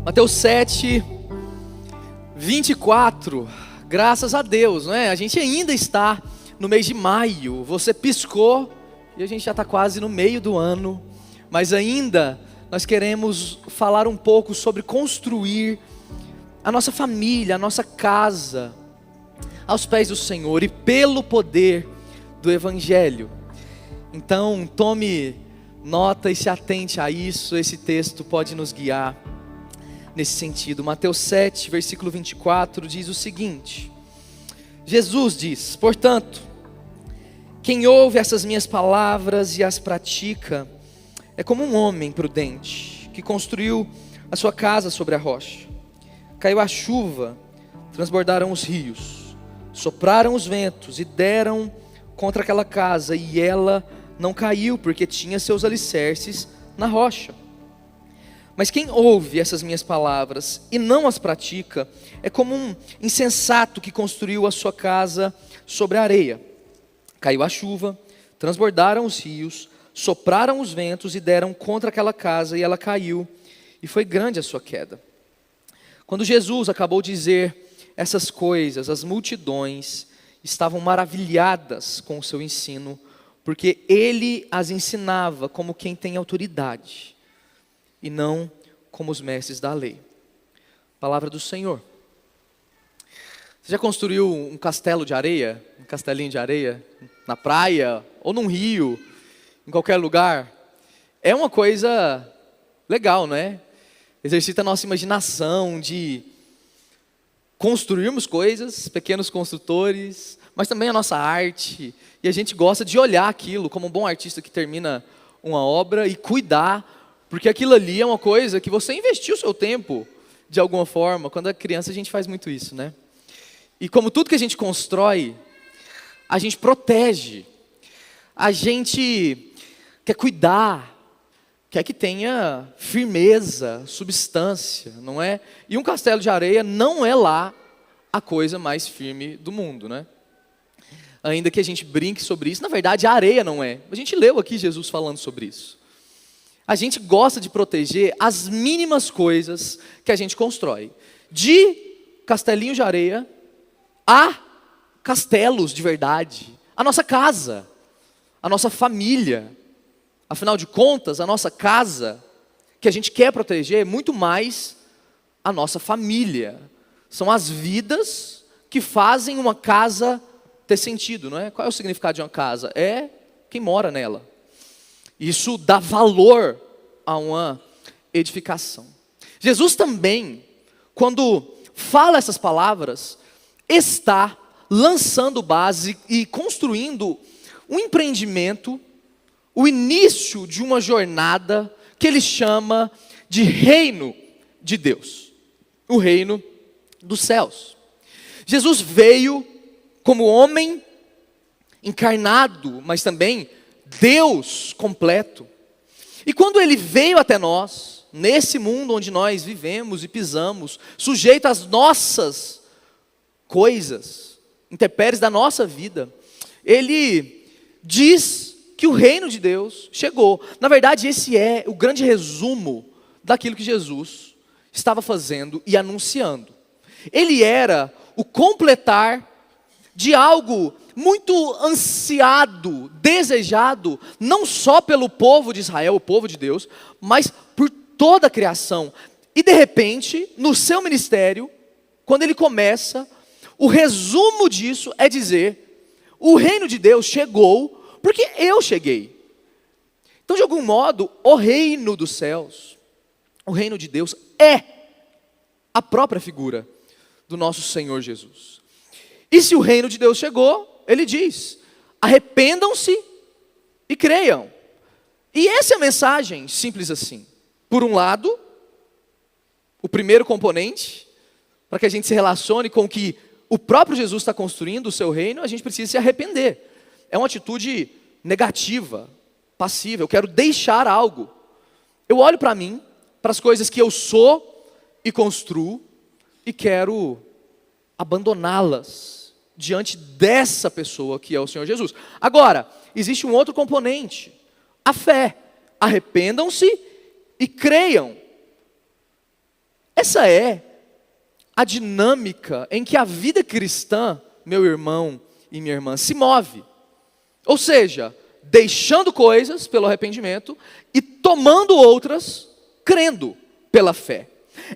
Mateus 7, 24, graças a Deus, não é? A gente ainda está no mês de maio, você piscou e a gente já está quase no meio do ano, mas ainda nós queremos falar um pouco sobre construir a nossa família, a nossa casa, aos pés do Senhor e pelo poder do Evangelho. Então tome nota e se atente a isso, esse texto pode nos guiar nesse sentido. Mateus 7, versículo 24 diz o seguinte: Jesus diz: portanto, quem ouve essas minhas palavras e as pratica, é como um homem prudente, que construiu a sua casa sobre a rocha. Caiu a chuva, transbordaram os rios, sopraram os ventos e deram contra aquela casa, e ela não caiu, porque tinha seus alicerces na rocha. Mas quem ouve essas minhas palavras e não as pratica, é como um insensato que construiu a sua casa sobre a areia. Caiu a chuva, transbordaram os rios, sopraram os ventos e deram contra aquela casa, e ela caiu, e foi grande a sua queda. Quando Jesus acabou de dizer essas coisas, as multidões estavam maravilhadas com o seu ensino, porque ele as ensinava como quem tem autoridade, e não como os mestres da lei. Palavra do Senhor. Você já construiu um castelo de areia? Um castelinho de areia? Na praia? Ou num rio? Em qualquer lugar? É uma coisa legal, não é? Exercita a nossa imaginação de construirmos coisas, pequenos construtores, mas também a nossa arte. E a gente gosta de olhar aquilo como um bom artista que termina uma obra e cuidar, porque aquilo ali é uma coisa que você investiu o seu tempo de alguma forma. Quando é criança a gente faz muito isso, né? E como tudo que a gente constrói, a gente protege, a gente quer cuidar, quer que tenha firmeza, substância, não é? E um castelo de areia não é lá a coisa mais firme do mundo, né? Ainda que a gente brinque sobre isso, na verdade a areia não é. A gente leu aqui Jesus falando sobre isso. A gente gosta de proteger as mínimas coisas que a gente constrói. De castelinho de areia a castelos de verdade. A nossa casa, a nossa família. Afinal de contas, a nossa casa, que a gente quer proteger, é muito mais a nossa família. São as vidas que fazem uma casa ter sentido, não é? Qual é o significado de uma casa? É quem mora nela. Isso dá valor a uma edificação. Jesus também, quando fala essas palavras, está lançando base e construindo um empreendimento, o início de uma jornada que ele chama de reino de Deus, o reino dos céus. Jesus veio como homem encarnado, mas também Deus completo. E quando ele veio até nós, nesse mundo onde nós vivemos e pisamos, sujeito às nossas coisas, intempéries da nossa vida, ele diz que o reino de Deus chegou. Na verdade, esse é o grande resumo daquilo que Jesus estava fazendo e anunciando. Ele era o completar de algo muito ansiado, desejado, não só pelo povo de Israel, o povo de Deus, mas por toda a criação. E de repente, no seu ministério, quando ele começa, o resumo disso é dizer: o reino de Deus chegou porque eu cheguei. Então, de algum modo, o reino dos céus, o reino de Deus é a própria figura do nosso Senhor Jesus. E se o reino de Deus chegou, ele diz: arrependam-se e creiam. E essa é a mensagem, simples assim. Por um lado, o primeiro componente, para que a gente se relacione com o que o próprio Jesus está construindo, o seu reino, a gente precisa se arrepender. É uma atitude negativa, passiva. Eu quero deixar algo. Eu olho para mim, para as coisas que eu sou e construo, e quero abandoná-las diante dessa pessoa que é o Senhor Jesus. Agora, existe um outro componente, a fé. Arrependam-se e creiam. Essa é a dinâmica em que a vida cristã, meu irmão e minha irmã, se move. Ou seja, deixando coisas pelo arrependimento e tomando outras crendo pela fé.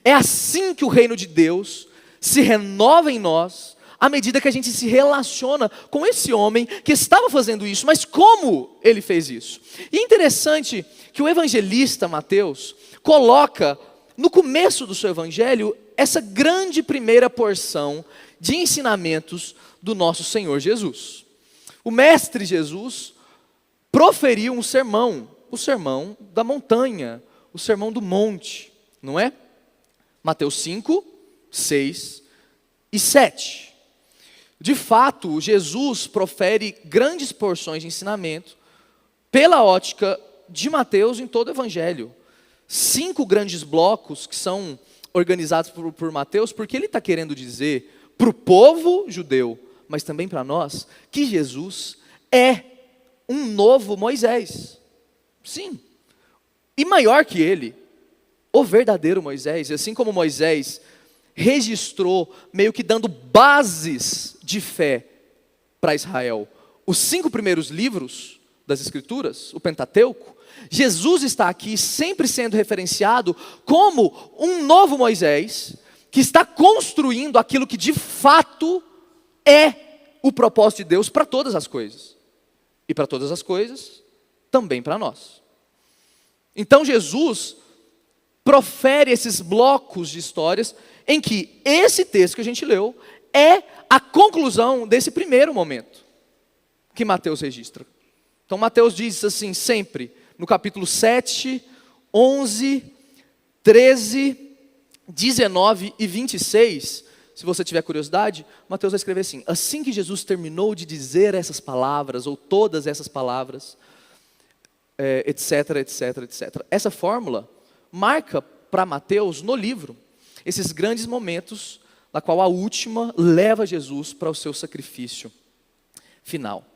É assim que o reino de Deus se renova em nós, à medida que a gente se relaciona com esse homem que estava fazendo isso. Mas como ele fez isso? E é interessante que o evangelista Mateus coloca no começo do seu evangelho essa grande primeira porção de ensinamentos do nosso Senhor Jesus. O mestre Jesus proferiu um sermão, o sermão da montanha, o sermão do monte, não é? Mateus 5, 6 e 7. De fato, Jesus profere grandes porções de ensinamento pela ótica de Mateus em todo o evangelho. 5 grandes blocos que são organizados por Mateus, porque ele está querendo dizer para o povo judeu, mas também para nós, que Jesus é um novo Moisés. Sim. E maior que ele, o verdadeiro Moisés. E assim como Moisés registrou, meio que dando bases de fé para Israel, os 5 primeiros livros das Escrituras, o Pentateuco, Jesus está aqui sempre sendo referenciado como um novo Moisés, que está construindo aquilo que de fato é o propósito de Deus para todas as coisas. E para todas as coisas, também para nós. Então Jesus profere esses blocos de histórias em que esse texto que a gente leu é a conclusão desse primeiro momento que Mateus registra. Então Mateus diz assim sempre, no capítulo 7, 11, 13, 19 e 26, se você tiver curiosidade, Mateus vai escrever assim: assim que Jesus terminou de dizer essas palavras, ou todas essas palavras, etc, etc, etc. Essa fórmula marca para Mateus no livro esses grandes momentos, na qual a última leva Jesus para o seu sacrifício final.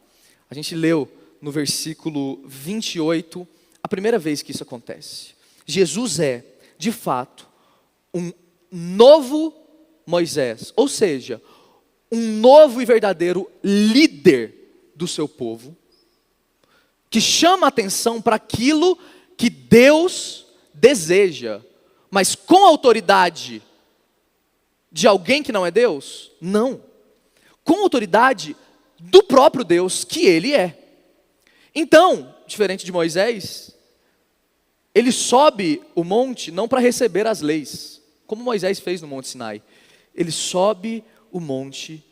A gente leu no versículo 28, a primeira vez que isso acontece. Jesus é, de fato, um novo Moisés, ou seja, um novo e verdadeiro líder do seu povo, que chama a atenção para aquilo que Deus deseja, mas com a autoridade de alguém que não é Deus? Não. Com a autoridade do próprio Deus, que Ele é. Então, diferente de Moisés, ele sobe o monte não para receber as leis, como Moisés fez no Monte Sinai. Ele sobe o monte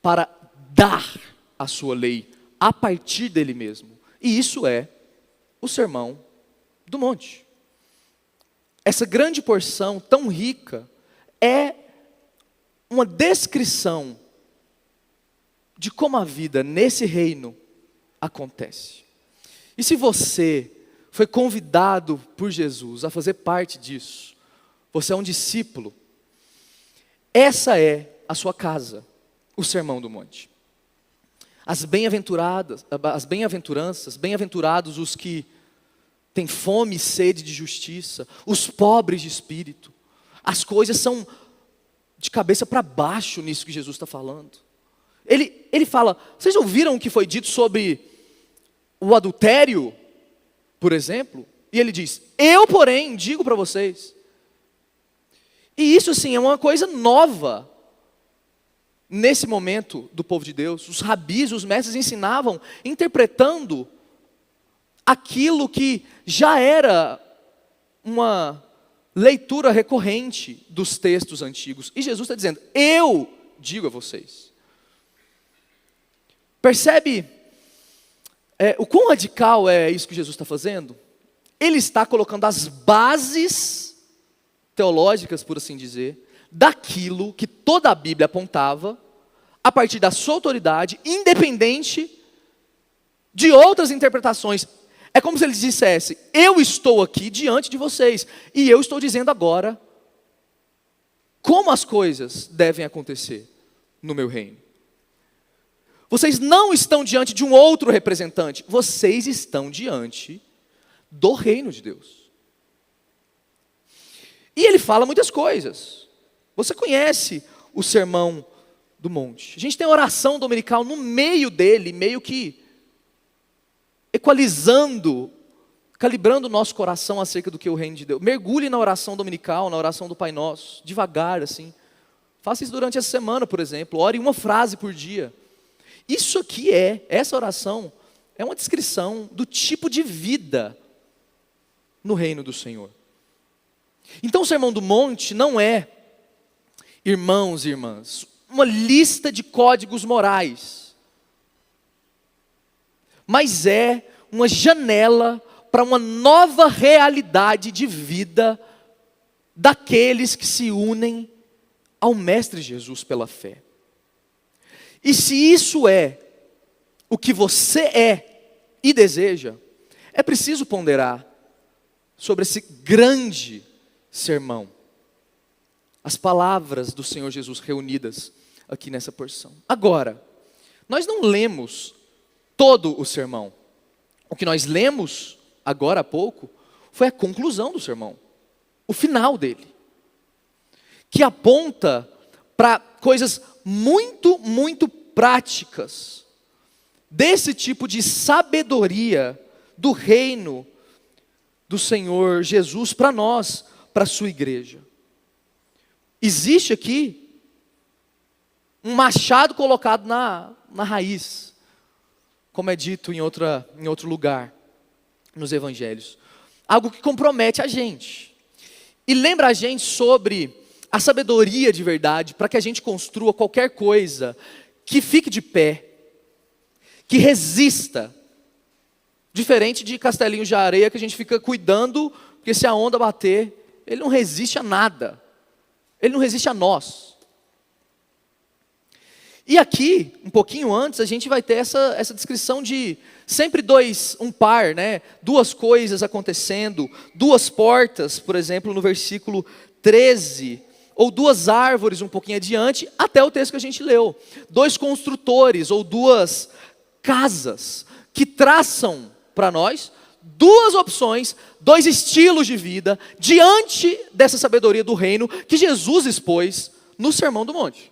para dar a sua lei a partir dele mesmo. E isso é o Sermão do Monte. Essa grande porção tão rica é uma descrição de como a vida nesse reino acontece. E se você foi convidado por Jesus a fazer parte disso, você é um discípulo, essa é a sua casa, o Sermão do Monte. As bem-aventuranças, bem-aventurados os que têm fome e sede de justiça, os pobres de espírito. As coisas são de cabeça para baixo nisso que Jesus está falando. Ele fala, vocês ouviram o que foi dito sobre o adultério, por exemplo? E ele diz, eu porém digo para vocês. E isso sim é uma coisa nova. Nesse momento do povo de Deus, os rabis, os mestres ensinavam, interpretando aquilo que já era uma leitura recorrente dos textos antigos. E Jesus está dizendo, eu digo a vocês. Percebe o quão radical é isso que Jesus está fazendo? Ele está colocando as bases teológicas, por assim dizer, daquilo que toda a Bíblia apontava, a partir da sua autoridade, independente de outras interpretações. É como se ele dissesse, eu estou aqui diante de vocês, e eu estou dizendo agora como as coisas devem acontecer no meu reino. Vocês não estão diante de um outro representante, vocês estão diante do reino de Deus. E ele fala muitas coisas. Você conhece o Sermão do Monte. A gente tem a oração dominical no meio dele, meio que equalizando, calibrando o nosso coração acerca do que é o reino de Deus. Mergulhe na oração dominical, na oração do Pai Nosso, devagar assim. Faça isso durante essa semana, por exemplo. Ore uma frase por dia. Isso aqui essa oração é uma descrição do tipo de vida no reino do Senhor. Então o Sermão do Monte não é, irmãos e irmãs, uma lista de códigos morais, mas é uma janela para uma nova realidade de vida daqueles que se unem ao Mestre Jesus pela fé. E se isso é o que você é e deseja, é preciso ponderar sobre esse grande sermão, as palavras do Senhor Jesus reunidas aqui nessa porção. Agora, nós não lemos todo o sermão. O que nós lemos agora há pouco foi a conclusão do sermão, o final dele, que aponta para coisas muito, muito práticas desse tipo de sabedoria do reino do Senhor Jesus para nós, para a sua igreja. Existe aqui um machado colocado na raiz, como é dito em outro lugar, nos evangelhos. Algo que compromete a gente. E lembra a gente sobre a sabedoria de verdade, para que a gente construa qualquer coisa que fique de pé, que resista. Diferente de castelinhos de areia que a gente fica cuidando, porque se a onda bater, ele não resiste a nada. Ele não resiste a nós. E aqui, um pouquinho antes, a gente vai ter essa descrição de sempre um par, né? Duas coisas acontecendo, duas portas, por exemplo, no versículo 13, ou duas árvores um pouquinho adiante, até o texto que a gente leu. Dois construtores, ou duas casas, que traçam para nós duas opções, dois estilos de vida, diante dessa sabedoria do reino que Jesus expôs no Sermão do Monte.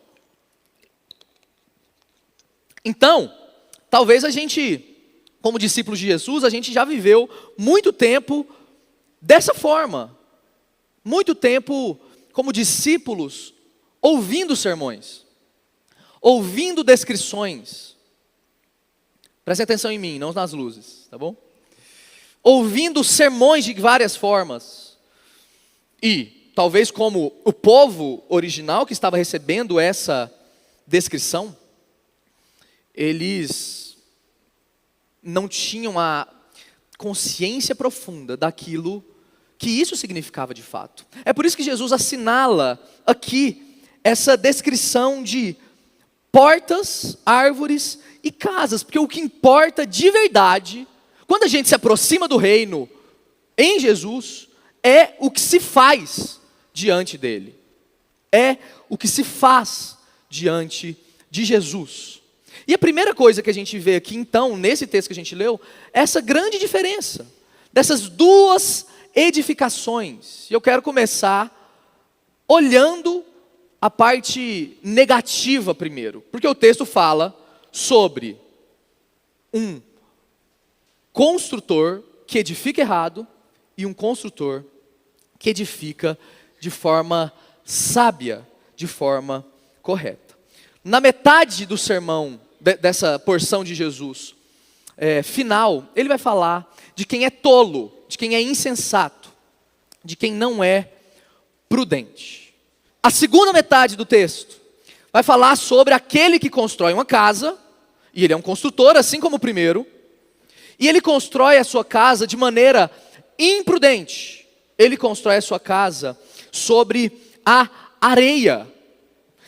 Então, talvez a gente, como discípulos de Jesus, a gente já viveu muito tempo dessa forma. Muito tempo como discípulos, ouvindo sermões, ouvindo descrições. Prestem atenção em mim, não nas luzes, tá bom? Ouvindo sermões de várias formas. E, talvez como o povo original que estava recebendo essa descrição, eles não tinham a consciência profunda daquilo que isso significava de fato. É por isso que Jesus assinala aqui essa descrição de portas, árvores e casas, porque o que importa de verdade, quando a gente se aproxima do reino em Jesus, é o que se faz diante dele. É o que se faz diante de Jesus. E a primeira coisa que a gente vê aqui, então, nesse texto que a gente leu, é essa grande diferença dessas duas edificações. E eu quero começar olhando a parte negativa primeiro, porque o texto fala sobre um construtor que edifica errado e um construtor que edifica de forma sábia, de forma correta. Na metade do sermão, dessa porção de Jesus final, ele vai falar de quem é tolo, de quem é insensato, de quem não é prudente. A segunda metade do texto vai falar sobre aquele que constrói uma casa, e ele é um construtor, assim como o primeiro, e ele constrói a sua casa de maneira imprudente. Ele constrói a sua casa sobre a areia.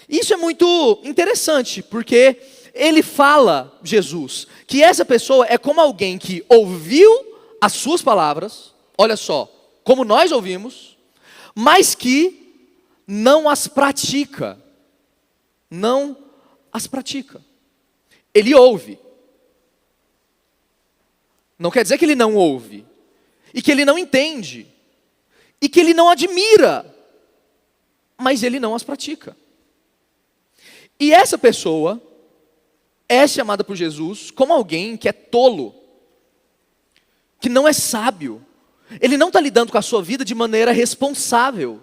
Isso é muito interessante, porque ele fala, Jesus, que essa pessoa é como alguém que ouviu as suas palavras, olha só, como nós ouvimos, mas que não as pratica. Não as pratica. Ele ouve. Não quer dizer que ele não ouve. E que ele não entende. E que ele não admira mas ele não as pratica. E essa pessoa é chamada por Jesus como alguém que é tolo, que não é sábio. Ele não está lidando com a sua vida de maneira responsável.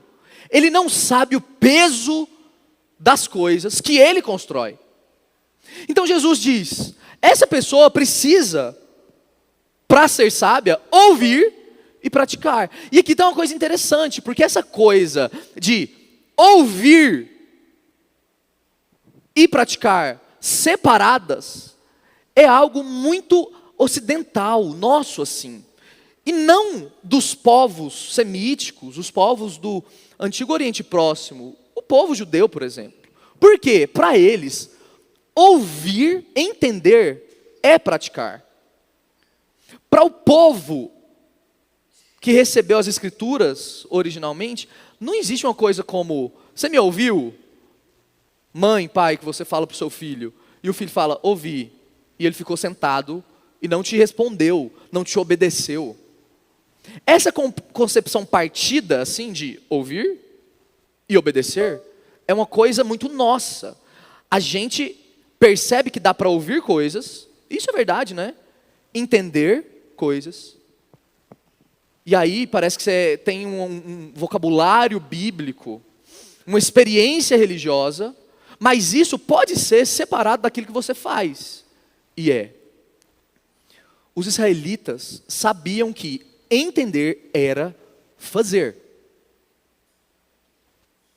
Ele não sabe o peso das coisas que ele constrói. Então Jesus diz, essa pessoa precisa, para ser sábia, ouvir e praticar. E aqui está uma coisa interessante, porque essa coisa de ouvir e praticar separadas é algo muito ocidental, nosso assim. E não dos povos semíticos, os povos do Antigo Oriente Próximo, o povo judeu, por exemplo. Por quê? Para eles, ouvir, entender, é praticar. Para o povo que recebeu as Escrituras originalmente, não existe uma coisa como, você me ouviu? Mãe, pai, que você fala para o seu filho, e o filho fala, ouvi, e ele ficou sentado e não te respondeu, não te obedeceu. Essa concepção partida, assim, de ouvir e obedecer, é uma coisa muito nossa. A gente percebe que dá para ouvir coisas, isso é verdade, né? Entender coisas. E aí parece que você tem um vocabulário bíblico, uma experiência religiosa, mas isso pode ser separado daquilo que você faz. E é. Os israelitas sabiam que entender era fazer.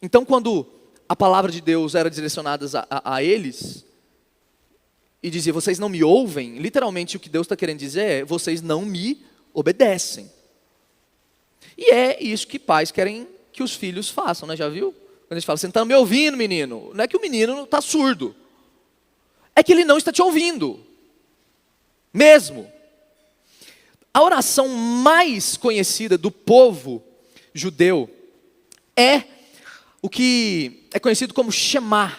Então, quando a palavra de Deus era direcionada a eles, e dizia, vocês não me ouvem, literalmente o que Deus está querendo dizer é, vocês não me obedecem. E é isso que pais querem que os filhos façam, né? Já viu? Quando a gente fala, você não está me ouvindo, menino. Não é que o menino está surdo. É que ele não está te ouvindo. Mesmo. A oração mais conhecida do povo judeu é o que é conhecido como Shema.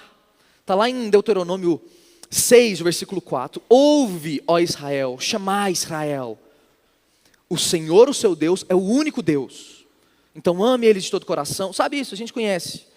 Está lá em Deuteronômio 6, versículo 4. Ouve, ó Israel, Shema Israel. O Senhor, o seu Deus, é o único Deus. Então ame Ele de todo o coração. Sabe isso, a gente conhece.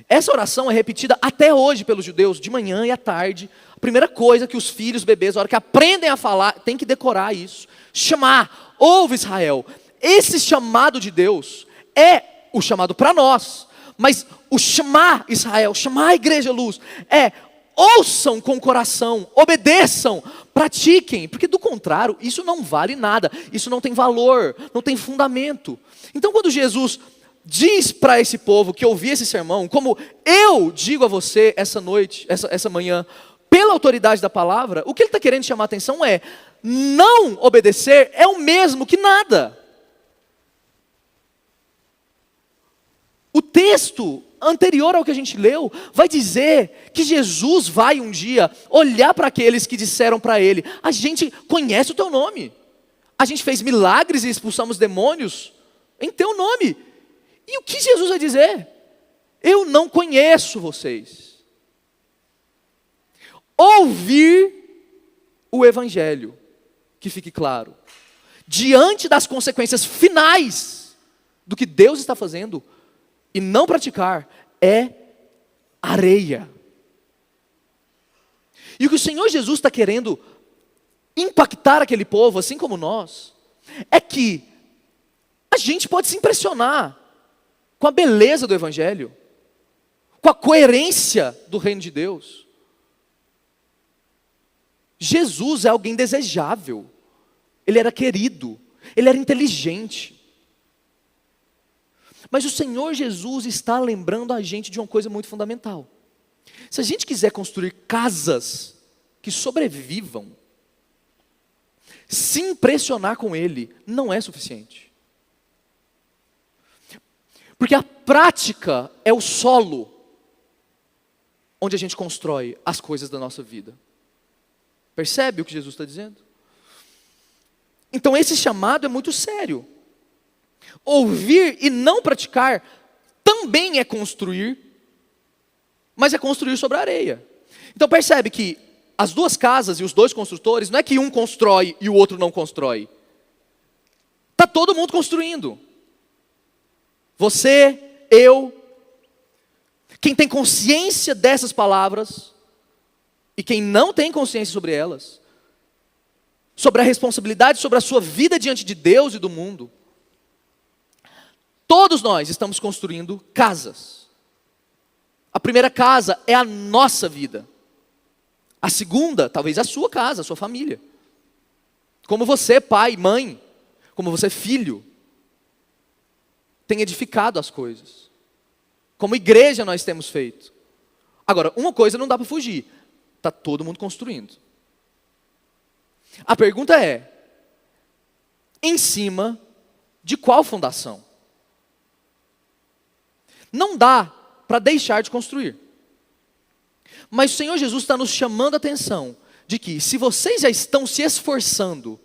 Essa oração é repetida até hoje pelos judeus, de manhã e à tarde. A primeira coisa que os filhos, bebês, na hora que aprendem a falar, tem que decorar isso. Chamar, ouve Israel. Esse chamado de Deus é o chamado para nós. Mas o chamar Israel, chamar a igreja luz, é ouçam com o coração, obedeçam, pratiquem. Porque do contrário, isso não vale nada. Isso não tem valor, não tem fundamento. Então quando Jesus diz para esse povo que ouvia esse sermão, como eu digo a você essa noite, essa manhã, pela autoridade da palavra, o que ele está querendo chamar a atenção é, não obedecer é o mesmo que nada. O texto anterior ao que a gente leu, vai dizer que Jesus vai um dia olhar para aqueles que disseram para ele, a gente conhece o teu nome, a gente fez milagres e expulsamos demônios em teu nome. E o que Jesus vai dizer? Eu não conheço vocês. Ouvir o evangelho, que fique claro, diante das consequências finais do que Deus está fazendo, e não praticar, é areia. E o que o Senhor Jesus está querendo impactar aquele povo, assim como nós, é que a gente pode se impressionar com a beleza do evangelho, com a coerência do reino de Deus. Jesus é alguém desejável, ele era querido, ele era inteligente. Mas o Senhor Jesus está lembrando a gente de uma coisa muito fundamental. Se a gente quiser construir casas que sobrevivam, se impressionar com Ele não é suficiente. Porque a prática é o solo onde a gente constrói as coisas da nossa vida. Percebe o que Jesus está dizendo? Então esse chamado é muito sério. Ouvir e não praticar também é construir, mas é construir sobre a areia. Então percebe que as duas casas e os dois construtores, não é que um constrói e o outro não constrói. Está todo mundo construindo. Você, eu. Quem tem consciência dessas palavras, e quem não tem consciência sobre elas, sobre a responsabilidade, sobre a sua vida diante de Deus e do mundo, todos nós estamos construindo casas. A primeira casa é a nossa vida. A segunda, talvez a sua casa, a sua família. Como você, pai, mãe, como você, filho, tem edificado as coisas. Como igreja nós temos feito. Agora, uma coisa não dá para fugir. Está todo mundo construindo. A pergunta é, em cima de qual fundação? Não dá para deixar de construir. Mas o Senhor Jesus está nos chamando a atenção de que se vocês já estão se esforçando,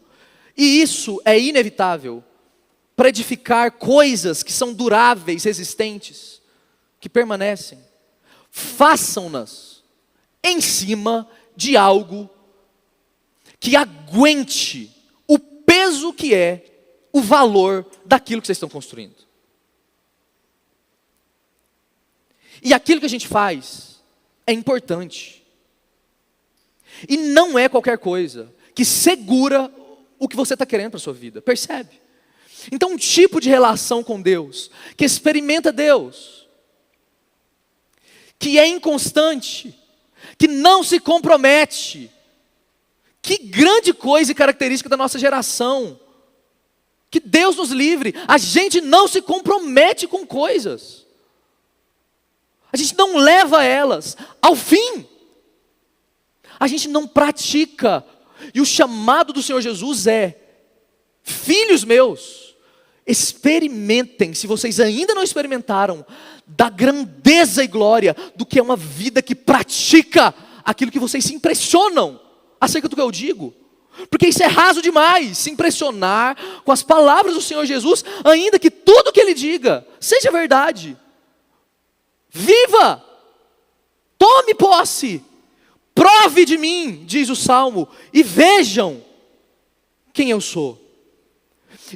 e isso é inevitável, para edificar coisas que são duráveis, resistentes, que permanecem, façam-nas em cima de algo que aguente o peso que é o valor daquilo que vocês estão construindo. E aquilo que a gente faz é importante. E não é qualquer coisa que segura o que você está querendo para a sua vida, percebe? Então um tipo de relação com Deus, que experimenta Deus, que é inconstante, que não se compromete. Que grande coisa e característica da nossa geração. Que Deus nos livre. A gente não se compromete com coisas. A gente não leva elas ao fim. A gente não pratica. E o chamado do Senhor Jesus é: filhos meus, experimentem, se vocês ainda não experimentaram, da grandeza e glória do que é uma vida que pratica aquilo que vocês se impressionam acerca do que eu digo. Porque isso é raso demais, se impressionar com as palavras do Senhor Jesus, ainda que tudo que Ele diga seja verdade. Viva! Tome posse! Prove de mim, diz o Salmo, e vejam quem eu sou.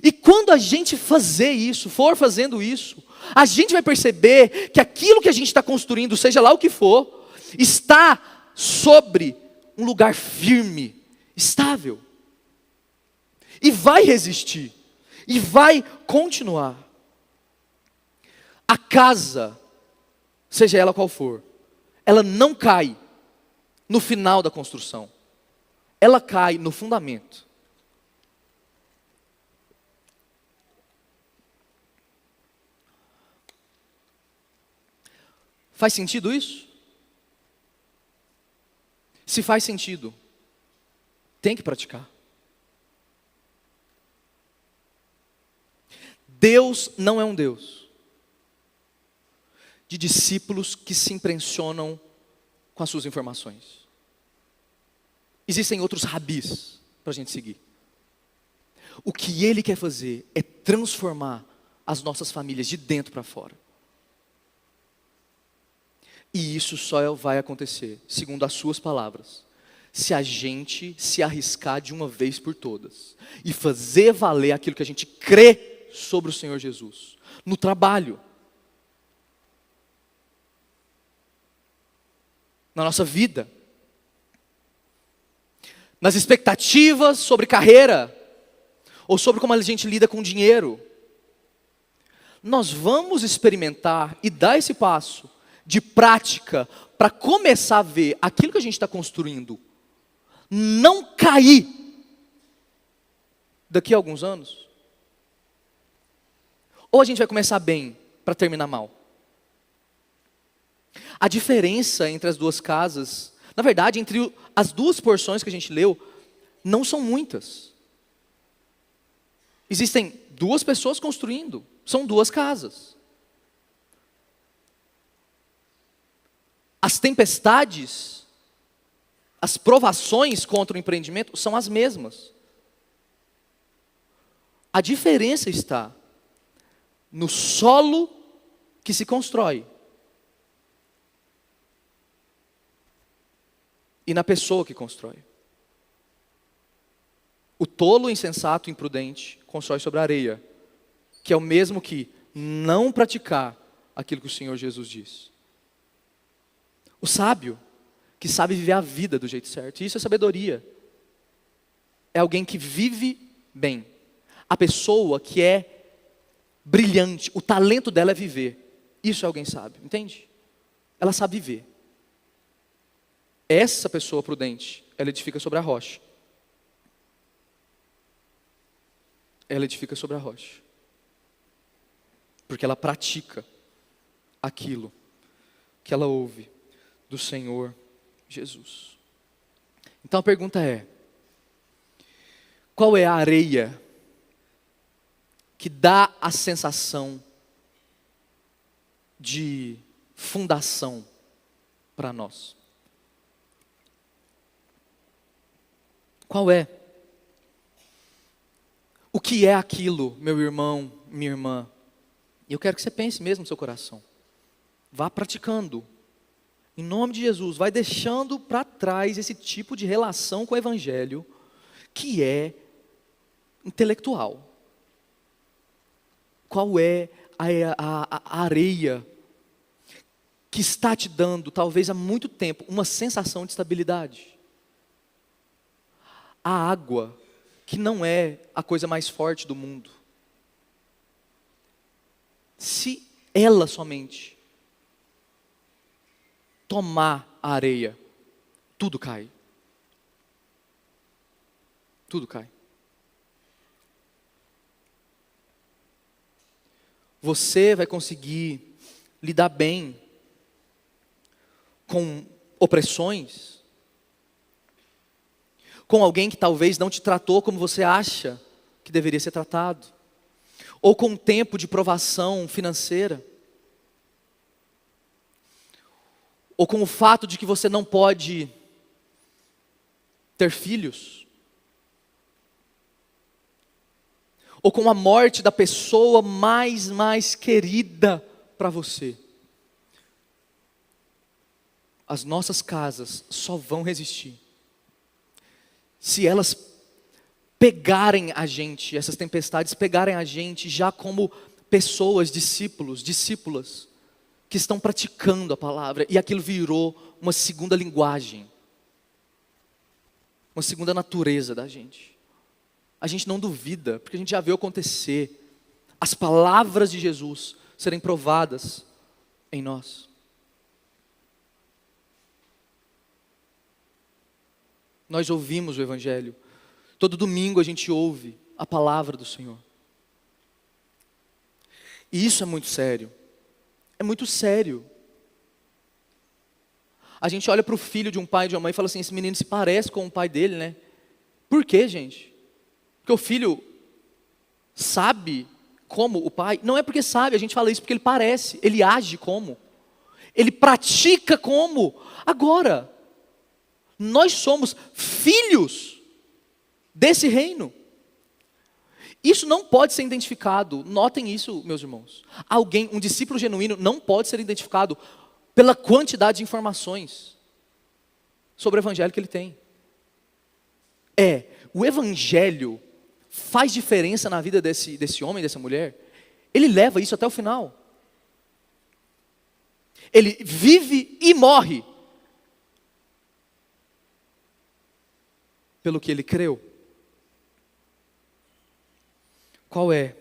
E quando a gente fazer isso, for fazendo isso, a gente vai perceber que aquilo que a gente está construindo, seja lá o que for, está sobre um lugar firme, estável. E vai resistir. E vai continuar. A casa, seja ela qual for, ela não cai no final da construção. Ela cai no fundamento. Faz sentido isso? Se faz sentido, tem que praticar. Deus não é um Deus de discípulos que se impressionam com as suas informações. Existem outros rabis para a gente seguir. O que Ele quer fazer é transformar as nossas famílias de dentro para fora. E isso só vai acontecer, segundo as suas palavras, se a gente se arriscar de uma vez por todas e fazer valer aquilo que a gente crê sobre o Senhor Jesus, no trabalho, na nossa vida, nas expectativas sobre carreira, ou sobre como a gente lida com dinheiro. Nós vamos experimentar e dar esse passo de prática para começar a ver aquilo que a gente está construindo não cair daqui a alguns anos? Ou a gente vai começar bem para terminar mal? A diferença entre as duas casas, na verdade, entre as duas porções que a gente leu, não são muitas. Existem duas pessoas construindo, são duas casas. As tempestades, as provações contra o empreendimento são as mesmas. A diferença está no solo que se constrói e na pessoa que constrói. O tolo, insensato, imprudente constrói sobre a areia, que é o mesmo que não praticar aquilo que o Senhor Jesus diz. O sábio, que sabe viver a vida do jeito certo. Isso é sabedoria. É alguém que vive bem. A pessoa que é brilhante, o talento dela é viver. Isso é alguém sábio, entende? Ela sabe viver. Essa pessoa prudente, ela edifica sobre a rocha. Ela edifica sobre a rocha. Porque ela pratica aquilo que ela ouve do Senhor Jesus. Então a pergunta é: qual é a areia que dá a sensação de fundação para nós? Qual é? O que é aquilo, meu irmão, minha irmã? E eu quero que você pense mesmo no seu coração. Vá praticando. Em nome de Jesus, vai deixando para trás esse tipo de relação com o Evangelho que é intelectual. Qual é a areia que está te dando, talvez há muito tempo, uma sensação de estabilidade? A água, que não é a coisa mais forte do mundo, se ela somente tomar a areia, tudo cai. Tudo cai. Você vai conseguir lidar bem com opressões, com alguém que talvez não te tratou como você acha que deveria ser tratado, ou com um tempo de provação financeira, ou com o fato de que você não pode ter filhos, ou com a morte da pessoa mais querida para você. As nossas casas só vão resistir se elas pegarem a gente, essas tempestades pegarem a gente já como pessoas, discípulos, discípulas, que estão praticando a palavra, e aquilo virou uma segunda linguagem, uma segunda natureza da gente. A gente não duvida, porque a gente já viu acontecer as palavras de Jesus serem provadas em nós. Nós ouvimos o Evangelho. Todo domingo a gente ouve a palavra do Senhor. E isso é muito sério. É muito sério. A gente olha para o filho de um pai e de uma mãe e fala assim: esse menino se parece com o pai dele, né? Por quê, gente? Porque o filho sabe como o pai? Não é porque sabe, a gente fala isso porque ele parece, ele age como, ele pratica como. Agora, nós somos filhos desse reino. Isso não pode ser identificado, notem isso, meus irmãos. Um discípulo genuíno não pode ser identificado pela quantidade de informações sobre o evangelho que ele tem. O evangelho faz diferença na vida desse homem, dessa mulher. Ele leva isso até o final. Ele vive e morre pelo que ele creu. Qual é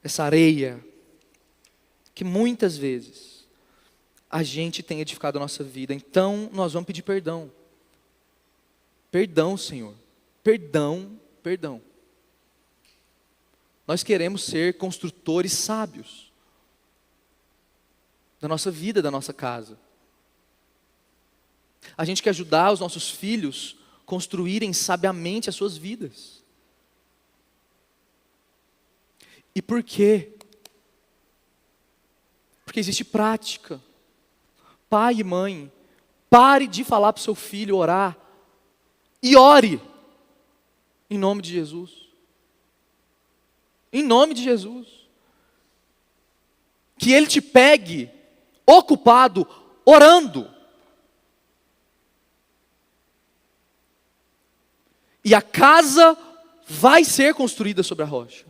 essa areia que muitas vezes a gente tem edificado a nossa vida? Então nós vamos pedir perdão. Perdão, Senhor. Perdão, perdão. Nós queremos ser construtores sábios da nossa vida, da nossa casa. A gente quer ajudar os nossos filhos a construírem sabiamente as suas vidas. E por quê? Porque existe prática. Pai e mãe, pare de falar para o seu filho orar e ore em nome de Jesus. Em nome de Jesus. Que ele te pegue ocupado orando. E a casa vai ser construída sobre a rocha.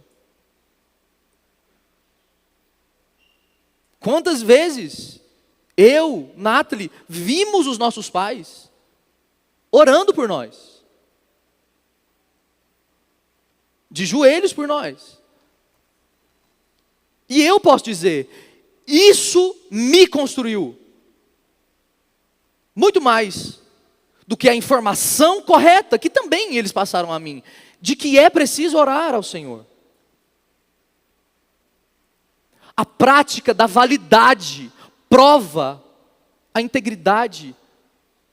Quantas vezes Eu, Nathalie, vimos os nossos pais orando por nós. De joelhos por nós. E eu posso dizer, isso me construiu. Muito mais do que a informação correta, que também eles passaram a mim, de que é preciso orar ao Senhor. A prática da validade prova a integridade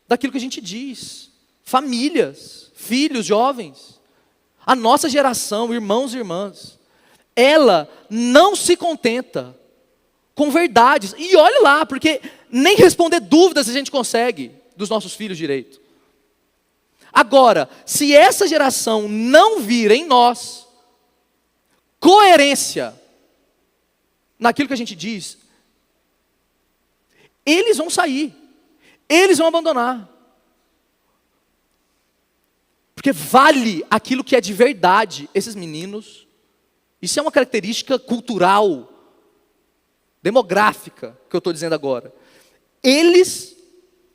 daquilo que a gente diz. Famílias, filhos, jovens, a nossa geração, irmãos e irmãs, ela não se contenta com verdades. E olha lá, porque nem responder dúvidas a gente consegue dos nossos filhos direito. Agora, se essa geração não vir em nós coerência naquilo que a gente diz, eles vão sair, eles vão abandonar. Porque vale aquilo que é de verdade, esses meninos. Isso é uma característica cultural, demográfica, que eu estou dizendo agora. Eles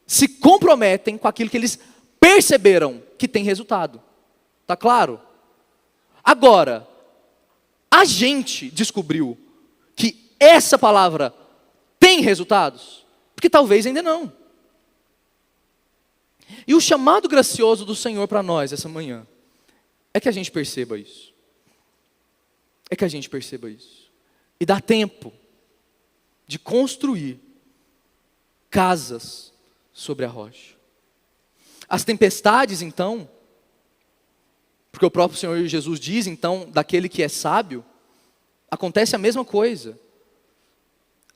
se comprometem com aquilo que eles perceberam que tem resultado. Tá claro? Agora, a gente descobriu que essa palavra tem resultados? Porque talvez ainda não. E o chamado gracioso do Senhor para nós essa manhã é que a gente perceba isso. É que a gente perceba isso. E dá tempo de construir casas sobre a rocha. As tempestades, então, porque o próprio Senhor Jesus diz, então, daquele que é sábio, acontece a mesma coisa.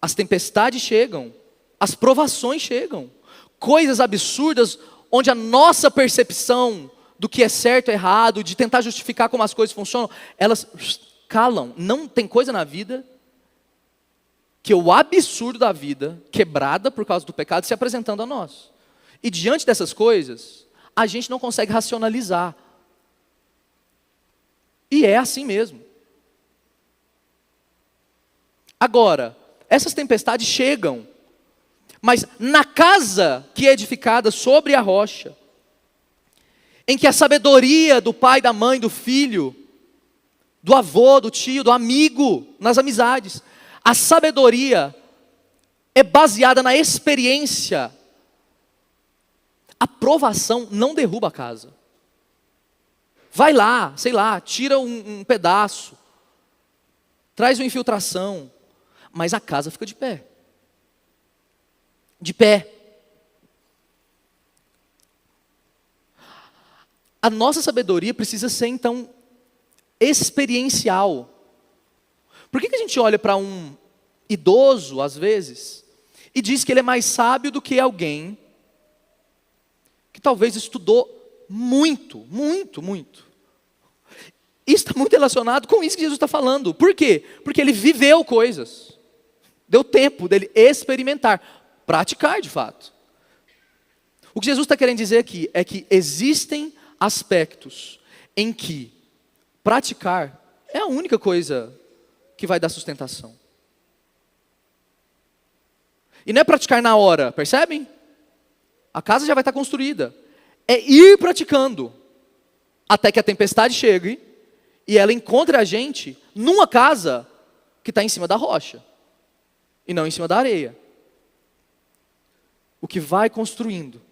As tempestades chegam, as provações chegam, coisas absurdas, onde a nossa percepção do que é certo e errado, de tentar justificar como as coisas funcionam, elas calam. Não tem coisa na vida que o absurdo da vida, quebrada por causa do pecado, se apresentando a nós. E diante dessas coisas, a gente não consegue racionalizar. E é assim mesmo. Agora, essas tempestades chegam, mas na casa que é edificada sobre a rocha, em que a sabedoria do pai, da mãe, do filho, do avô, do tio, do amigo, nas amizades, a sabedoria é baseada na experiência. A provação não derruba a casa. Vai lá, sei lá, tira um pedaço, traz uma infiltração, mas a casa fica de pé. De pé. A nossa sabedoria precisa ser, então, experiencial. Por que a gente olha para um idoso, às vezes, e diz que ele é mais sábio do que alguém que talvez estudou muito, muito, muito? Isso está muito relacionado com isso que Jesus está falando. Por quê? Porque ele viveu coisas. Deu tempo dele experimentar. Praticar de fato. O que Jesus está querendo dizer aqui é que existem aspectos em que praticar é a única coisa que vai dar sustentação. E não é praticar na hora, percebem? A casa já vai estar construída. É ir praticando até que a tempestade chegue e ela encontre a gente numa casa que está em cima da rocha e não em cima da areia. O que vai construindo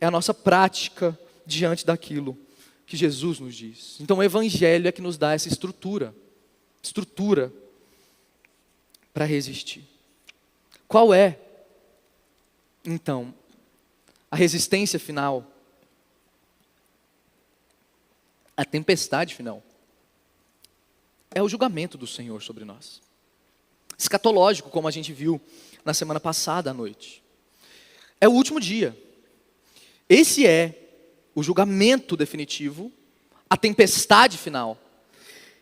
é a nossa prática diante daquilo que Jesus nos diz. Então o Evangelho é que nos dá essa estrutura para resistir. Qual é, então, a resistência final? A tempestade final é o julgamento do Senhor sobre nós. Escatológico, como a gente viu na semana passada à noite. É o último dia. Esse é o julgamento definitivo, a tempestade final.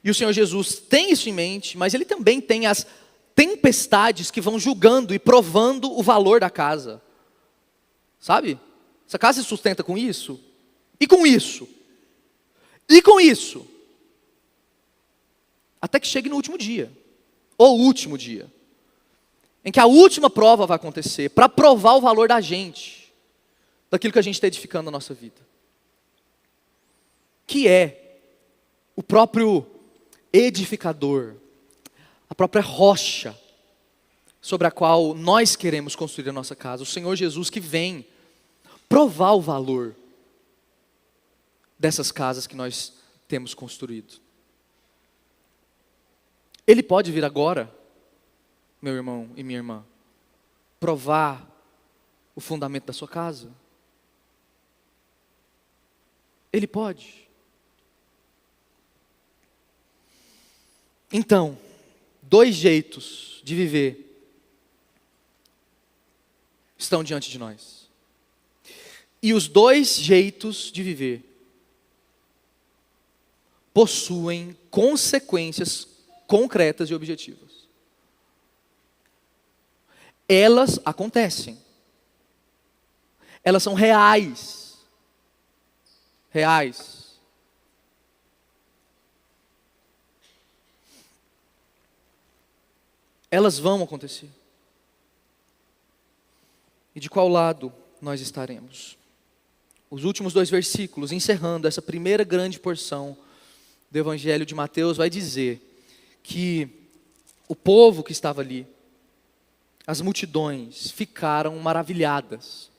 E o Senhor Jesus tem isso em mente, mas Ele também tem as tempestades que vão julgando e provando o valor da casa. Sabe? Essa casa se sustenta com isso, e com isso, e com isso. Até que chegue no último dia, ou último dia. em que a última prova vai acontecer, para provar o valor da gente, daquilo que a gente está edificando na nossa vida. Que é o próprio edificador, a própria rocha, sobre a qual nós queremos construir a nossa casa. O Senhor Jesus que vem provar o valor dessas casas que nós temos construído. Ele pode vir agora, meu irmão e minha irmã, provar o fundamento da sua casa? Ele pode. Então, 2 jeitos de viver estão diante de nós. E os 2 jeitos de viver possuem consequências concretas e objetivas. Elas acontecem. Elas são reais. Reais. Elas vão acontecer. E de qual lado nós estaremos? Os últimos 2 versículos, encerrando essa primeira grande porção do Evangelho de Mateus, vai dizer que o povo que estava ali, as multidões, ficaram maravilhadas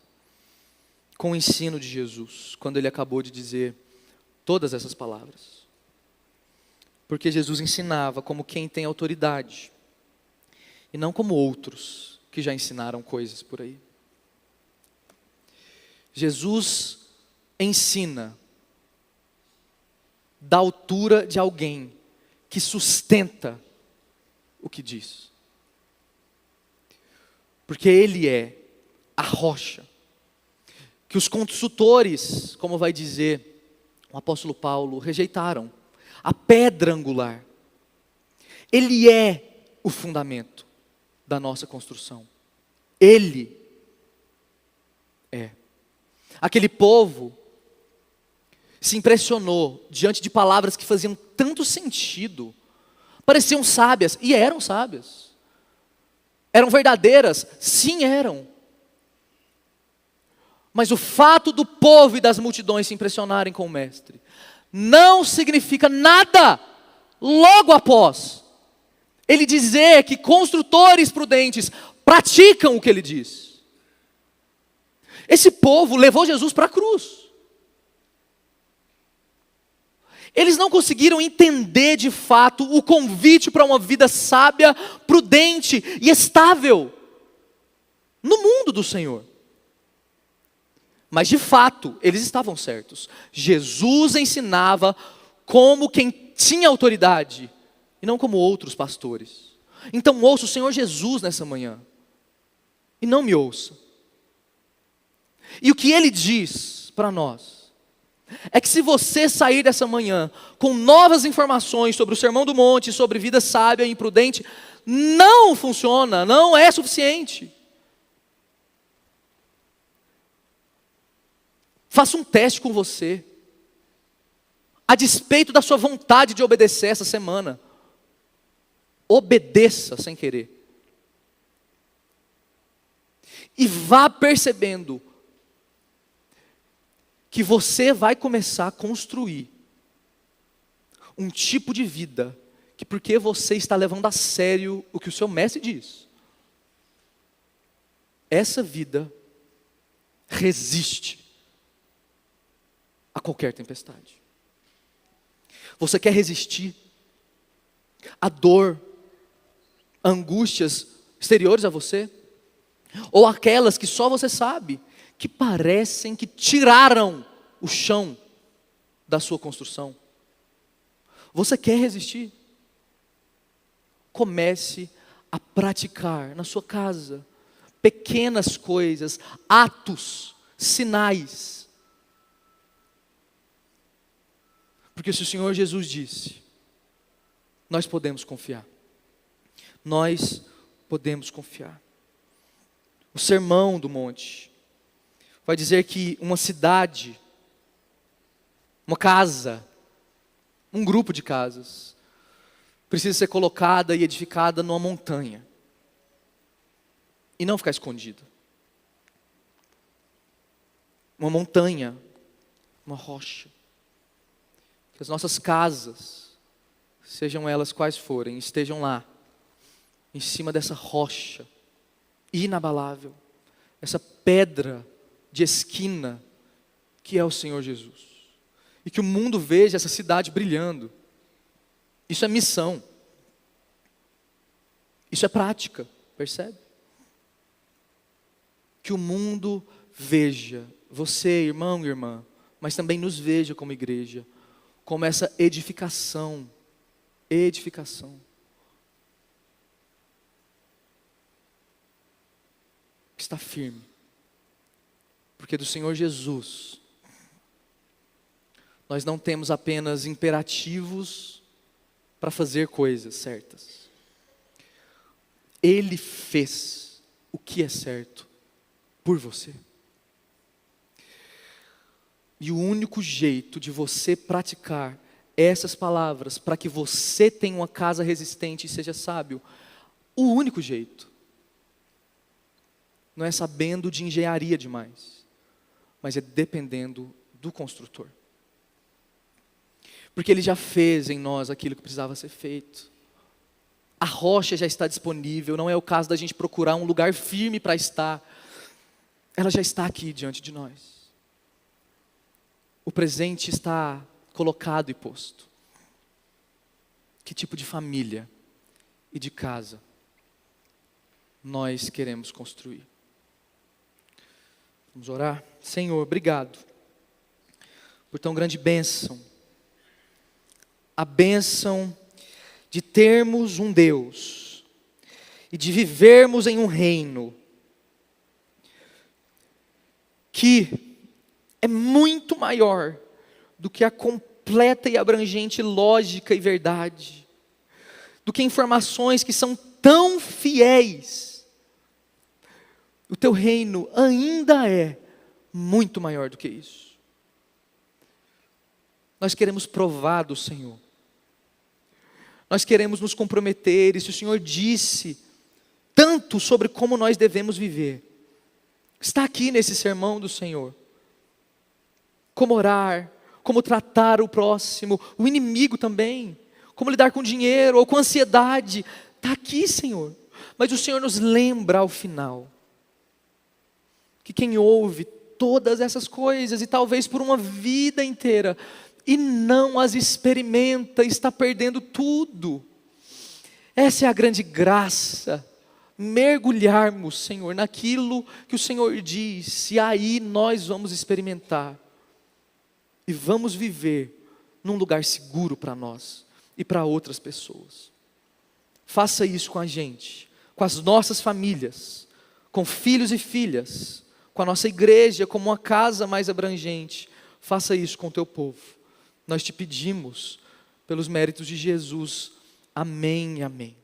com o ensino de Jesus, quando ele acabou de dizer todas essas palavras. Porque Jesus ensinava como quem tem autoridade, e não como outros que já ensinaram coisas por aí. Jesus ensina da altura de alguém que sustenta o que diz. Porque ele é a rocha que os consultores, como vai dizer o apóstolo Paulo, rejeitaram. A pedra angular. Ele é o fundamento da nossa construção. Ele é. Aquele povo se impressionou diante de palavras que faziam tanto sentido, pareciam sábias, e eram sábias. Eram verdadeiras? Sim, eram. Mas o fato do povo e das multidões se impressionarem com o mestre não significa nada logo após ele dizer que construtores prudentes praticam o que ele diz. Esse povo levou Jesus para a cruz. Eles não conseguiram entender de fato o convite para uma vida sábia, prudente e estável no mundo do Senhor. Mas de fato, eles estavam certos. Jesus ensinava como quem tinha autoridade e não como outros pastores. Então ouça o Senhor Jesus nessa manhã e não me ouça. E o que Ele diz para nós é que se você sair dessa manhã com novas informações sobre o Sermão do Monte, sobre vida sábia e imprudente, não funciona, não é suficiente. Faça um teste com você, a despeito da sua vontade de obedecer essa semana. Obedeça sem querer. E vá percebendo que você vai começar a construir um tipo de vida que, porque você está levando a sério o que o seu mestre diz, essa vida resiste a qualquer tempestade. Você quer resistir à dor, a angústias exteriores a você? Ou aquelas que só você sabe, que parecem que tiraram o chão da sua construção? Você quer resistir? Comece a praticar na sua casa pequenas coisas, atos, sinais. Porque se o Senhor Jesus disse, nós podemos confiar. Nós podemos confiar. O Sermão do Monte vai dizer que uma cidade, uma casa, um grupo de casas, precisa ser colocada e edificada numa montanha. e não ficar escondido. Uma montanha, uma rocha. Que as nossas casas, sejam elas quais forem, estejam lá, em cima dessa rocha, inabalável, essa pedra de esquina, que é o Senhor Jesus. E que o mundo veja essa cidade brilhando. Isso é missão. Isso é prática, percebe? Que o mundo veja você, irmão e irmã, mas também nos veja como igreja, como essa edificação. Edificação. Que está firme. Porque do Senhor Jesus, nós não temos apenas imperativos para fazer coisas certas. Ele fez o que é certo por você. E o único jeito de você praticar essas palavras para que você tenha uma casa resistente e seja sábio, o único jeito não é sabendo de engenharia demais, mas é dependendo do construtor. Porque Ele já fez em nós aquilo que precisava ser feito. A rocha já está disponível, não é o caso da gente procurar um lugar firme para estar. Ela já está aqui diante de nós. O presente está colocado e posto. Que tipo de família e de casa nós queremos construir? Vamos orar? Senhor, obrigado por tão grande bênção. A bênção de termos um Deus e de vivermos em um reino que é muito maior do que a completa e abrangente lógica e verdade, do que informações que são tão fiéis. O teu reino ainda é muito maior do que isso. Nós queremos provar do Senhor. Nós queremos nos comprometer, e se o Senhor disse tanto sobre como nós devemos viver, está aqui nesse sermão do Senhor. Como orar, como tratar o próximo, o inimigo também, como lidar com dinheiro ou com ansiedade, está aqui, Senhor. Mas o Senhor nos lembra ao final, que quem ouve todas essas coisas, e talvez por uma vida inteira, e não as experimenta, está perdendo tudo. Essa é a grande graça, mergulharmos, Senhor, naquilo que o Senhor disse, e aí nós vamos experimentar, e vamos viver num lugar seguro para nós, e para outras pessoas. Faça isso com a gente, com as nossas famílias, com filhos e filhas, com a nossa igreja, como uma casa mais abrangente. Faça isso com o teu povo. Nós te pedimos, pelos méritos de Jesus. Amém e amém.